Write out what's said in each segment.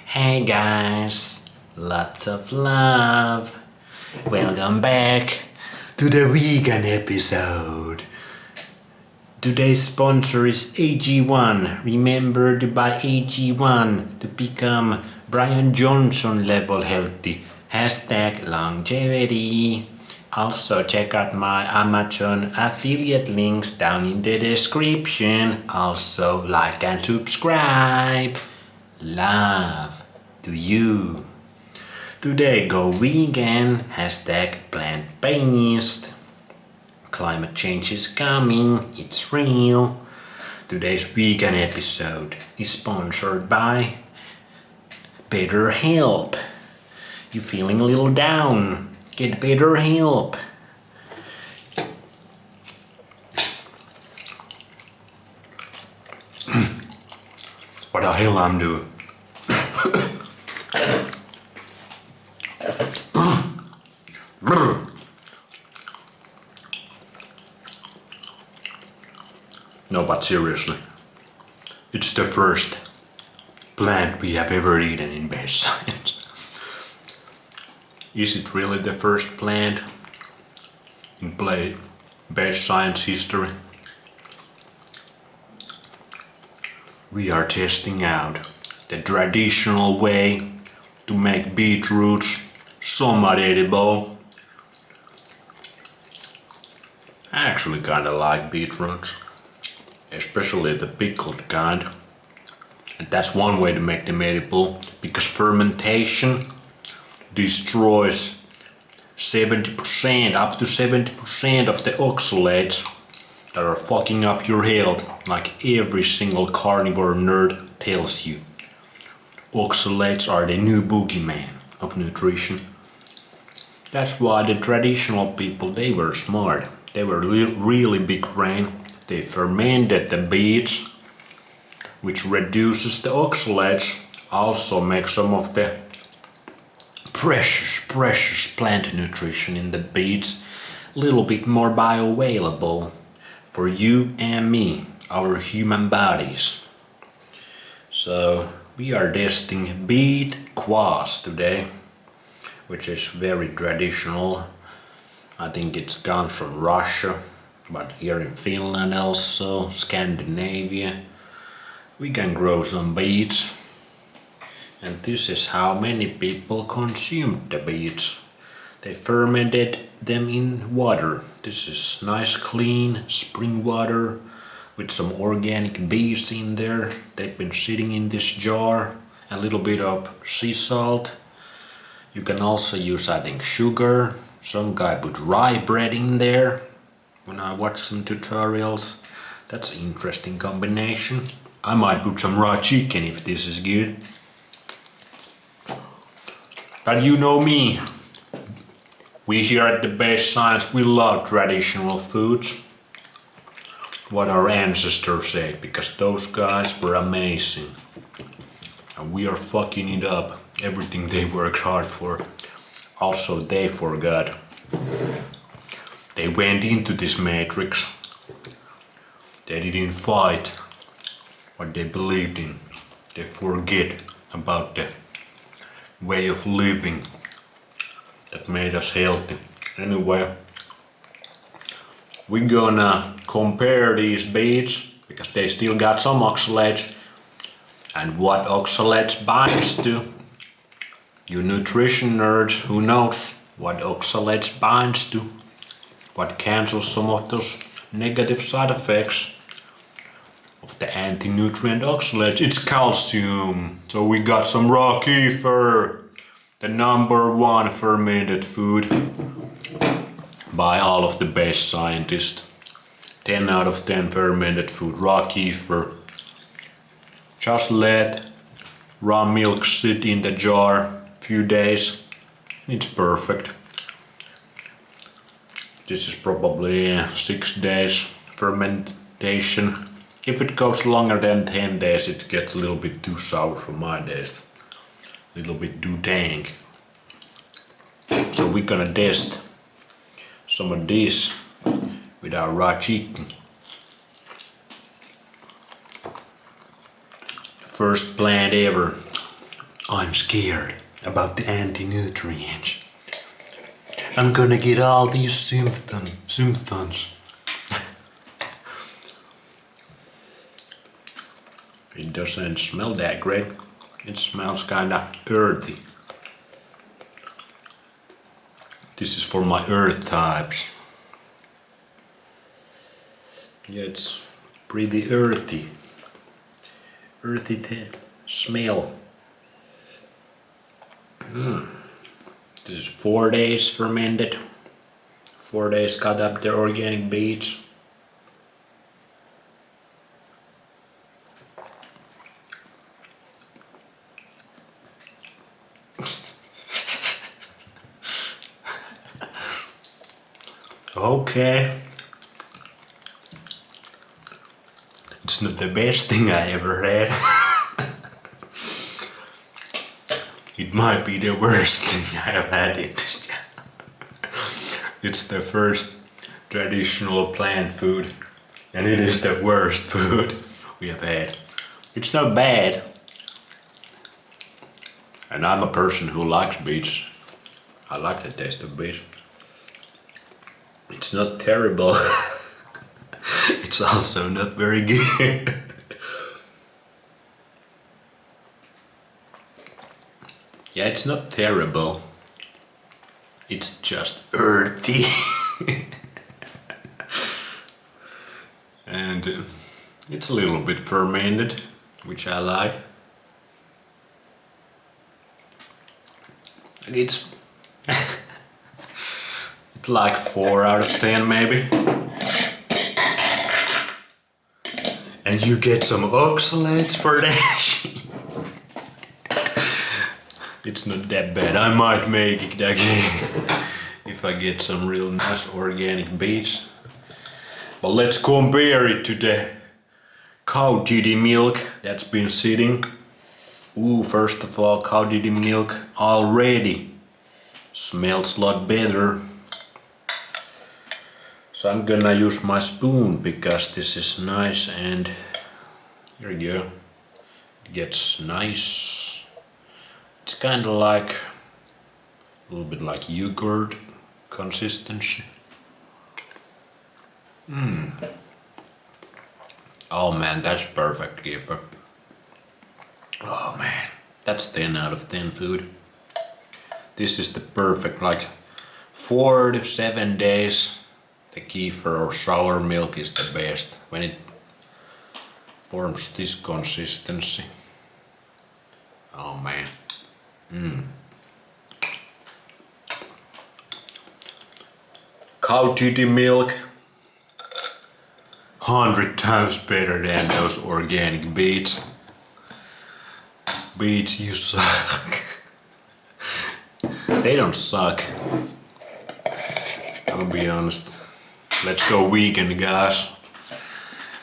Hey guys, lots of love. Welcome back to the vegan episode. Today's sponsor is AG1. Remember to buy AG1 to become Brian Johnson level healthy. Hashtag longevity. Also check out my Amazon affiliate links down in the description. Also like and subscribe. Love to you. Today go vegan. Hashtag plant-based. Climate change is coming. It's real. Today's vegan episode is sponsored by BetterHelp. You feeling a little down? Get BetterHelp. What the hell I'm doing? No, but seriously, it's the first plant we have ever eaten in base science. Is it really the first plant in base science history? We are testing out the traditional way to make beetroots somewhat edible. I actually kinda like beetroots, especially the pickled kind. And that's one way to make them edible, because fermentation destroys 70%, up to 70% of the oxalates that are fucking up your health, like every single carnivore nerd tells you. Oxalates are the new boogeyman of nutrition. That's why the traditional people, they were smart. They were really big brain. They fermented the beets, which reduces the oxalates, also makes some of the precious plant nutrition in the beets a little bit more bioavailable for you and me, our human bodies. So we are testing BEET KVASS today, which is very traditional. I think it comes from Russia, but here in Finland also, Scandinavia, we can grow some beets. And this is how many people consumed the beets. They fermented them in water. This is nice clean spring water with some organic beets in there. They've been sitting in this jar. A little bit of sea salt. You can also use, I think, sugar. Some guy put rye bread in there when I watch some tutorials. That's an interesting combination. I might put some raw chicken if this is good. But you know me. We here at the Base Science, we love traditional foods. What our ancestors ate, because those guys were amazing. And we are fucking it up. Everything they worked hard for. Also, they forgot. They went into this matrix. They didn't fight what they believed in. They forget about the way of living that made us healthy. Anyway, we're gonna compare these beets, because they still got some oxalates, and what oxalates binds to. You nutrition nerds, who knows what oxalates binds to? What cancels some of those negative side effects of the anti-nutrient oxalates? It's calcium. So we got some raw kefir, the #1 fermented food by all of the best scientists. 10 out of 10 fermented food, raw kefir. Just let raw milk sit in the jar few days. It's perfect. This is probably 6 days fermentation. If it goes longer than 10 days, it gets a little bit too sour for my taste. A little bit too tang. So we're gonna test some of this with our raw chicken. First plant ever I'm scared about the anti-nutrients. I'm gonna get all these symptoms. It doesn't smell that great. It smells kinda earthy. This is for my earth types. Yeah, it's pretty earthy. Earthy smell. This is 4 days fermented. 4 days cut up the organic beets. Okay. It's not the best thing I ever had. It might be the worst thing I have had in this channel. It's the first traditional plant food, and it is the worst food we have had. It's not bad. And I'm a person who likes beets. I like the taste of beets. It's not terrible. It's also not very good. Yeah, it's not terrible. It's just earthy. And it's a little bit fermented, which I like. It's like 4 out of 10 maybe. And you get some oxalates for that. It's not that bad. I might make it again if I get some real nice organic beets. But let's compare it to the cow titty milk that's been sitting. Ooh, first of all, cow titty milk already smells a lot better. So I'm gonna use my spoon because this is nice, and here you go. It gets nice. It's kind of like a little bit like yogurt consistency. Oh man, that's perfect, Kiefer. Oh man, that's 10 out of 10 food. This is the perfect, like 4 to 7 days. The kefir or sour milk is the best when it forms this consistency. Oh man. Cow titty milk, 100 times better than those organic beets. Beets, you suck. They don't suck. I'll be honest. Let's go vegan, guys.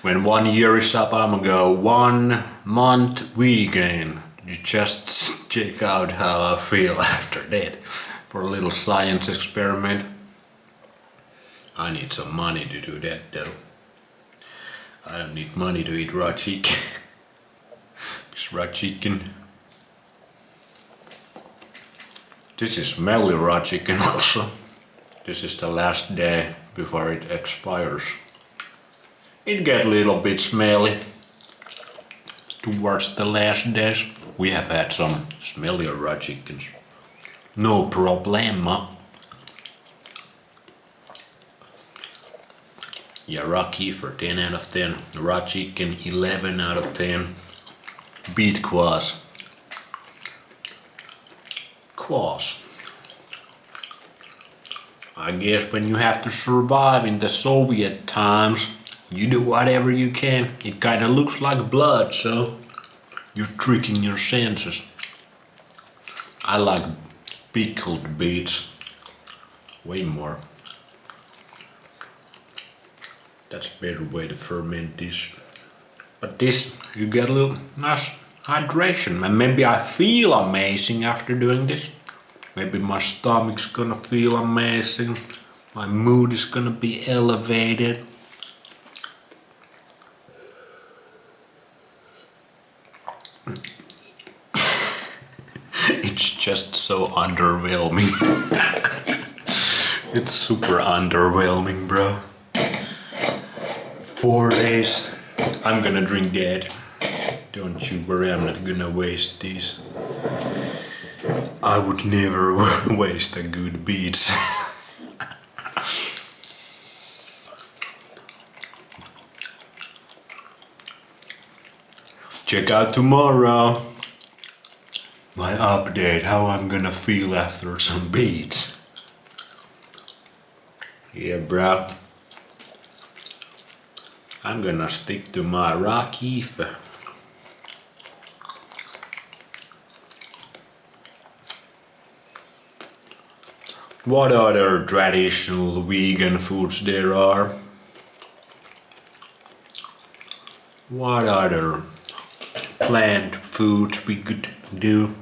When 1 year is up, I'm gonna go 1 month vegan. You just check out how I feel after that for a little science experiment. I need some money to do that though. I don't need money to eat raw chicken. It's raw chicken. This is smelly raw chicken also. This is the last day before it expires. It gets a little bit smelly towards the last days. We have had some smellier raw chickens. No problema. Yeah, raw kefir 10 out of 10. Raw chicken 11 out of 10. BEET KVASS. Kvass. I guess when you have to survive in the Soviet times, you do whatever you can. It kinda looks like blood, so you're tricking your senses. I like pickled beets way more. That's a better way to ferment this. But this, you get a little nice hydration, and maybe I feel amazing after doing this. Maybe my stomach's gonna feel amazing. My mood is gonna be elevated. It's just so underwhelming. It's super underwhelming, bro. 4 days. I'm gonna drink that. Don't you worry, I'm not gonna waste these. I would never waste a good beets. Check out tomorrow my update, how I'm gonna feel after some beets. Yeah, bro. I'm gonna stick to my raw keef. What other traditional vegan foods there are? What other plant foods we could do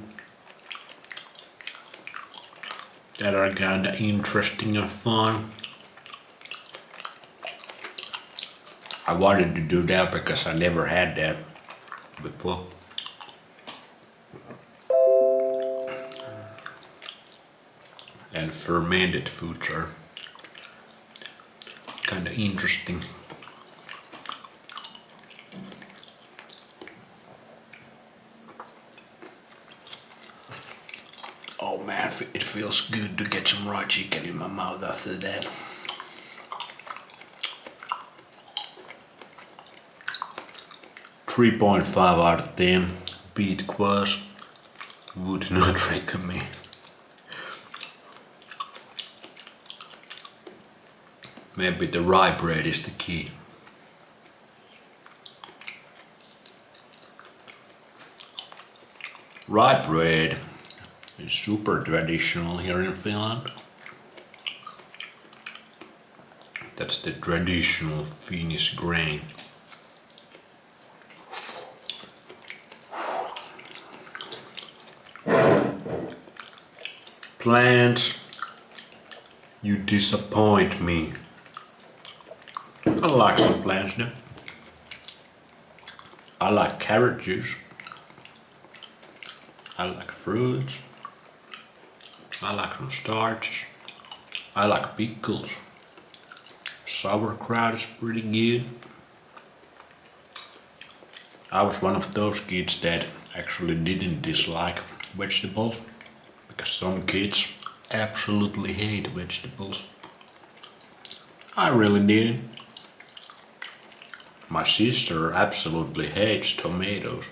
that are kinda interesting and fun? I wanted to do that because I never had that before. And fermented foods are kinda interesting. Oh man, it feels good to get some raw chicken in my mouth after that. .5 out of 10. BEET KVASS. Would not recommend. Maybe the rye bread is the key. Rye bread is super traditional here in Finland. That's the traditional Finnish grain. Plants, you disappoint me. I like some plants now. I like carrot juice. I like fruits. I like some starches. I like pickles. Sauerkraut is pretty good. I was one of those kids that actually didn't dislike vegetables, because some kids absolutely hate vegetables. I really didn't. My sister absolutely hates tomatoes.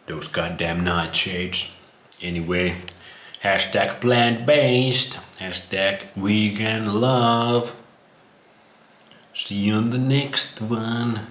Those goddamn nightshades. Anyway, hashtag plant-based, hashtag vegan love. See you on the next one.